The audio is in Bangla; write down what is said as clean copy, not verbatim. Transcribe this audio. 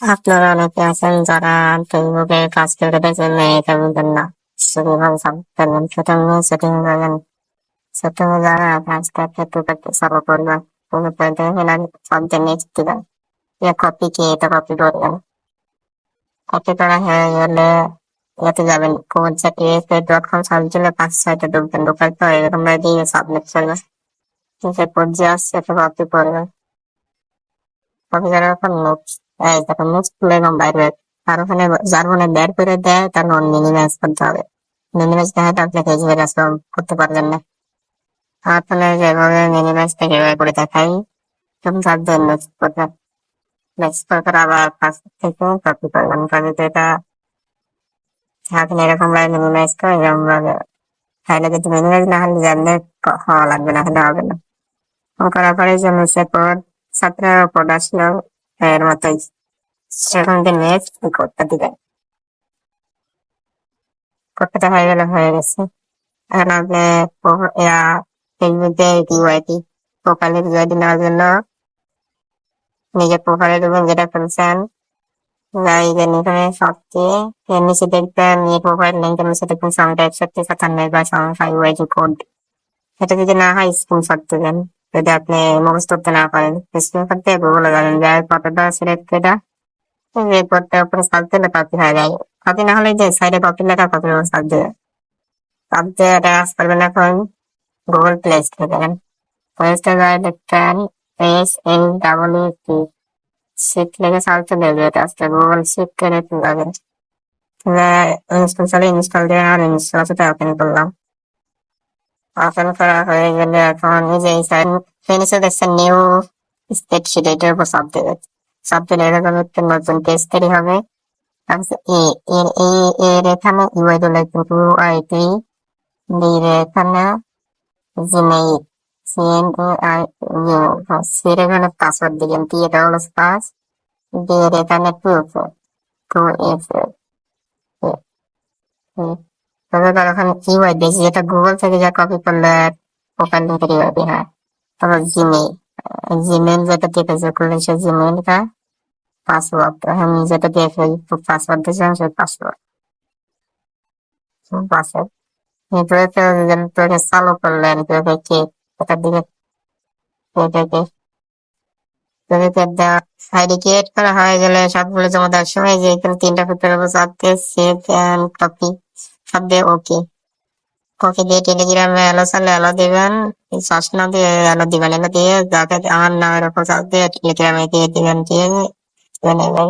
আপনারা অনেকে আছেন যারা ফেসবুকে কাজ করে দেখেন এটা বুঝবেন না। কিভাবে সাবমিট করবেন সেটিং করবেন। সেটিং এ যারা কাজটা টুকটাক চালু করবেন। কোনো পয়েন্টে এখানে শব্দের নিচ দিবেন। কপি কে এটা কপি করবেন। কপি করা হয়ে গেলে এতে যাবেন coachak.com সার্চ দিলে 5-6টা ঢুকবেন। ঢোকার পর এরকম দিয়ে সাবমিট করবেন। এরপর যে আসছে এটা কপি করবেন। কপি করার পর নোটস দেখো নোটস খুলে এরকম বাইরে আর ওখানে যার ফোনে বের করে দেয় তার মিনিমাইজ করতে হবে। মিনিমাইজ না হলে আপনি ফেসবুকে কাজ করতে পারবেন না। আমার ফোনে যেভাবে মিনিমাইজ থেকে বের করে দেখাই তখন তার জন্য নোটস করবেন। নেক্সট করার আবার কাজ থেকে কপি করবেন। কপিতে এটা আপনি এরকম ভাবে মিনিমাইজ করে এরকম ভাবে ফাইলে যদি মিনিমাইজ না হলে জানলে হওয়া লাগবে না, হলে হবে না। করার পরে যে নিচে কোড 17 কোড আসলো এর মতোই সেখান থেকে নেক্সট কোডটা দিবেন। কোডটা হয়ে গেলে হয়ে গেছে। এখন আপনি ফেসবুকে ইউআইডি প্রোফাইলের ইউআইডি নেওয়ার জন্য নিজের প্রোফাইলে দেবেন যেটা খুলছেন। এখানে সবচেয়ে এর নিচে দেখবেন প্রোফাইল লিঙ্কের নিচে দেখবেন 6197 বা 5 কোড। এটা যদি না হয় স্ক্রিনশট দিবেন। যদি আপনি মুখস্থ করতে না পারেন স্ক্রিনশট দিয়ে গুগলে যাবেন, যার কতটা সিলেক্ট করে এই কোডটা উপরে সার্চ দিলে কপি হয়ে যায়। কপি না হলে যে সাইডে কপি লেখা কপি সার্চ দিয়ে সার্চ দিয়ে এটা কাজ করবেন। এখন গুগল প্লে স্টোরে যাবেন। প্লে স্টোরে যায় দেখবেন SLEET শিট লিখে সার্চ দেবে, এটা আসলে গুগল শিট করে যাবেন। ইনস্টল দিয়ে আর ইনস্টল আছে ওপেন করলাম। ওপেন করা হয়ে গেলে এখন এই যে নিচে দেখছেন নিউ স্প্রেডশিট, এটার উপর চাপ দেবে। চাপ দিলে এরকম একটা নতুন পেজ তৈরি হবে। এর এখানে ইউআইডি লিখবেন ইউআইডি, এর এখানে জিমেইল CNAIU, এর এখানে পাসওয়ার্ড দিবেন PASS, এর এখানে 2F তবে ওখানে ইউআইডি যেটা গুগল থেকে যা কপি করলে প্রোফাইল লিঙ্ক ইউআইডি হয়। তারপর জিমেইল যেটা দিয়ে ফেসবুক করলেন সেই জিমেইলটা পাসওয়ার্ড আমি যেটা দিয়ে ফেসবুক পাসওয়ার্ড দিয়েছিলাম সেই পাসওয়ার্ড এরপরে চালু করলেন কি ওটার দিকে সাইডে ক্রিয়েট করা হয়ে গেলে সবগুলো জমা দেওয়ার সময় যে এখানে 3টা ফিল্টার হবে সব দিয়ে সেভ এন্ড কপি সব দিয়ে ওকে দিয়ে টেলিগ্রামে এলো চালে এলো দিবেন, সার্চ না দিয়ে এলো দিবেন। এলো দিয়ে যাকে আমার নামের উপর চাপ দিয়ে টেলিগ্রামে দিয়ে দিবেন, দিয়ে নেবেন।